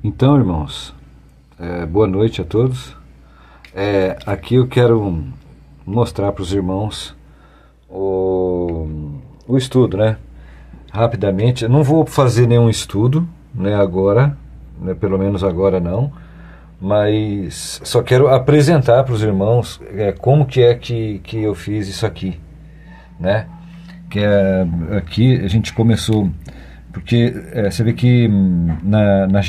Então, irmãos, boa noite a todos. Aqui eu quero mostrar para os irmãos o estudo, né? Rapidamente, eu não vou fazer nenhum estudo, né, agora, né, pelo menos agora não, mas só quero apresentar para os irmãos como que eu fiz isso aqui, né? Aqui a gente começou, porque você vê que na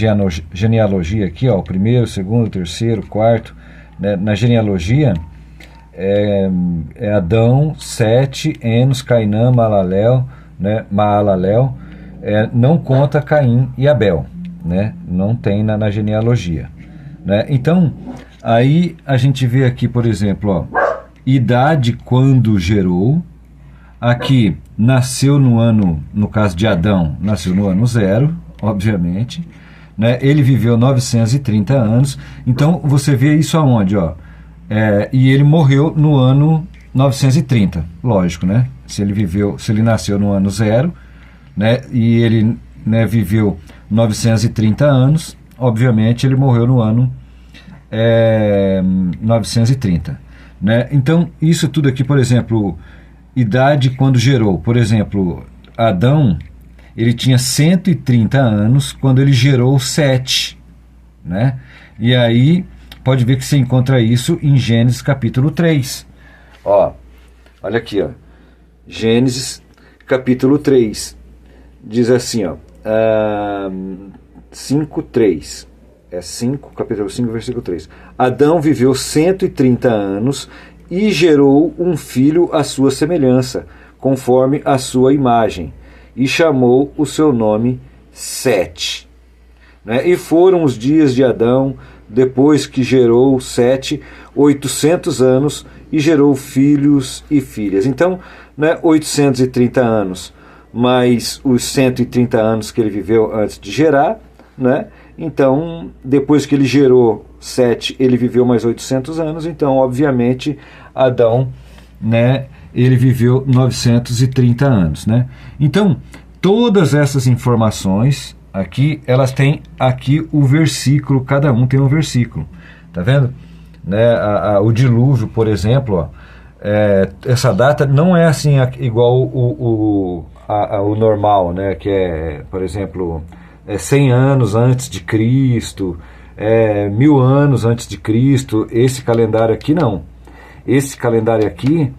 genealogia aqui, ó, o primeiro, segundo, terceiro, quarto, né, na genealogia é Adão, Sete, Enos, Cainã, Maalalel, né, não conta Caim e Abel, né, não tem na genealogia, né? Então, aí a gente vê aqui, por exemplo, ó, idade quando gerou. Aqui, nasceu no ano, no caso de Adão, nasceu no ano 0, obviamente, né? Ele viveu 930 anos, então você vê isso aonde, ó? E ele morreu no ano 930, lógico, né? Se ele nasceu no ano 0, né? E ele, né, viveu 930 anos, obviamente ele morreu no ano 930, né? Então, isso tudo aqui, por exemplo, idade quando gerou, por exemplo, Adão, ele tinha 130 anos quando ele gerou Sete, né? E aí, pode ver que você encontra isso em Gênesis capítulo 3. Ó, olha aqui, ó. Gênesis capítulo 3. Diz assim, ó. 5:3. 5, capítulo 5, versículo 3. Adão viveu 130 anos e gerou um filho à sua semelhança, conforme a sua imagem, e chamou o seu nome Sete. Né? E foram os dias de Adão, depois que gerou Sete, 800 anos, e gerou filhos e filhas. Então, né, 830 anos, mais os 130 anos que ele viveu antes de gerar, né? Então, depois que ele gerou Sete, ele viveu mais 800 anos, então, obviamente, Adão, né, ele viveu 930 anos, né? Então, todas essas informações aqui, elas têm aqui o versículo, cada um tem um versículo, tá vendo? Né, o dilúvio, por exemplo, ó, essa data não é assim igual o normal, né, que é, por exemplo, 100 anos antes de Cristo, 1000 anos antes de Cristo. Esse calendário aqui não. Esse calendário aqui,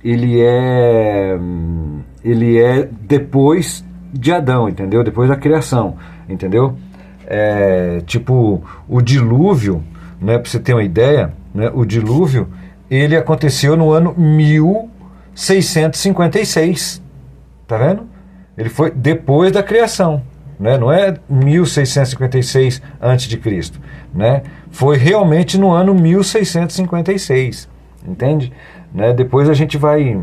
ele é depois de Adão, entendeu? Depois da criação, entendeu? Tipo, o dilúvio, né, para você ter uma ideia, né, o dilúvio, ele aconteceu no ano 1656, tá vendo? Ele foi depois da criação, né? Não é 1656 a.C., né? Foi realmente no ano 1656, entende? Né? Depois a gente vai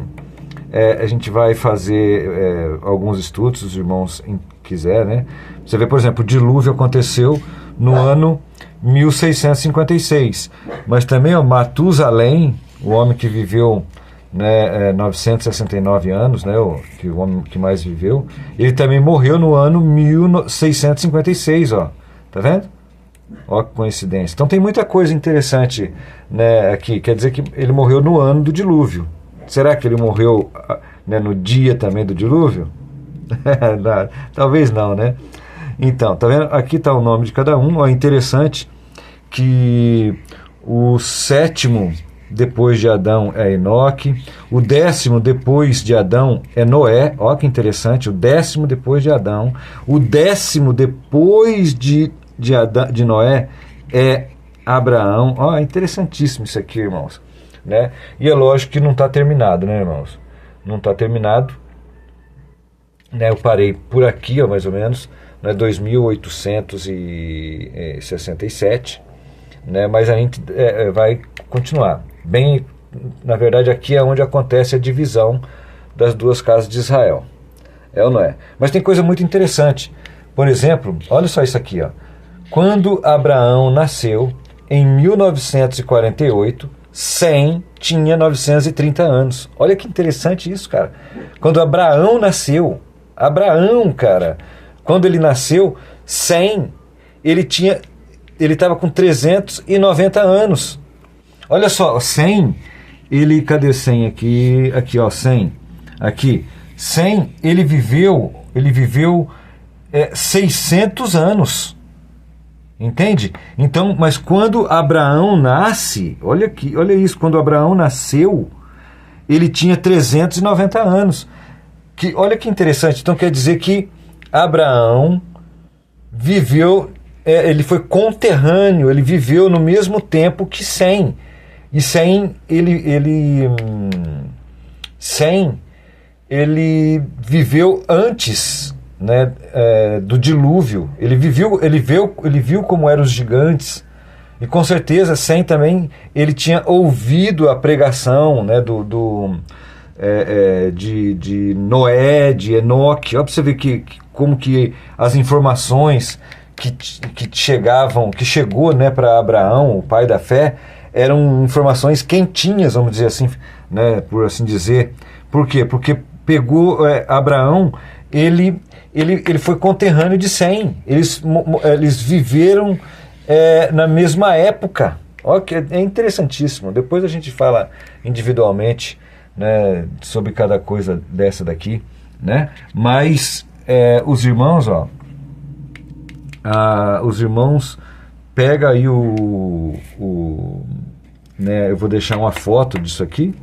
fazer alguns estudos, se os irmãos quiserem, né? Você vê, por exemplo, o dilúvio aconteceu no ano 1656, mas também o Matusalém, o homem que viveu, né, 969 anos, né, o homem que mais viveu, ele também morreu no ano 1656, ó, tá vendo? Ó que coincidência. Então tem muita coisa interessante, né, aqui. Quer dizer que ele morreu no ano do dilúvio. Será que ele morreu, né, no dia também do dilúvio? Talvez não, né? Então, tá vendo? Aqui está o nome de cada um. Ó, interessante que o 7º depois de Adão é Enoque, o 10º depois de Adão é Noé. Ó que interessante, o 10º depois de Adão, o 10º depois de Noé é Abraão. Ó, interessantíssimo isso aqui, irmãos, né? E é lógico que não está terminado, né, irmãos? Não está terminado, né? Eu parei por aqui, ó, mais ou menos, né, 2867, né? Mas a gente vai continuar. Bem, na verdade, aqui é onde acontece a divisão das duas casas de Israel. É ou não é? Mas tem coisa muito interessante. Por exemplo, olha só isso aqui, ó. Quando Abraão nasceu, em 1948, Sem tinha 930 anos. Olha que interessante isso, cara. Quando Abraão nasceu, cara, quando ele nasceu, Sem, ele estava com 390 anos. Olha só, Sem, cadê Sem aqui? Aqui, ó, Sem. Aqui, Sem, ele viveu 600 anos. Entende? Então, mas quando Abraão nasce, olha aqui, olha isso, quando Abraão nasceu, ele tinha 390 anos. Olha que interessante. Então quer dizer que Abraão viveu, ele foi conterrâneo, ele viveu no mesmo tempo que Sem. E Sem, ele viveu antes, né, do dilúvio. Ele viu como eram os gigantes. E com certeza Sem também, ele tinha ouvido a pregação, né, de Noé, de Enoque. Olha para você ver como que as informações que chegou, né, para Abraão, o pai da fé, eram informações quentinhas, vamos dizer assim, né, por assim dizer. Por quê? Porque pegou Abraão, ele foi conterrâneo de Sem. Eles viveram na mesma época. Olha que é interessantíssimo. Depois a gente fala individualmente, né, sobre cada coisa dessa daqui, né? Mas os irmãos, os irmãos pega aí né, eu vou deixar uma foto disso aqui.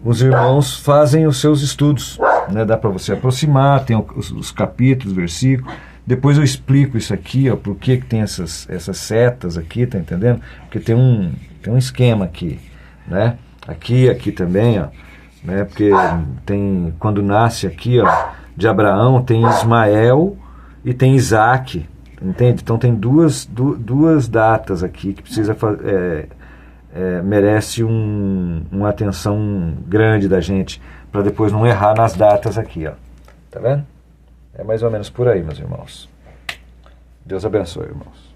Os irmãos fazem os seus estudos, né? Dá para você aproximar, tem os capítulos, versículos. Depois eu explico isso aqui, por que tem essas setas aqui, tá entendendo? Porque tem um esquema aqui, né? Aqui também, né? Porque quando nasce aqui, de Abraão, tem Ismael e tem Isaac, entende? Então tem duas datas aqui que precisa merece uma atenção grande da gente, para depois não errar nas datas aqui, tá vendo? É mais ou menos por aí, meus irmãos. Deus abençoe, irmãos.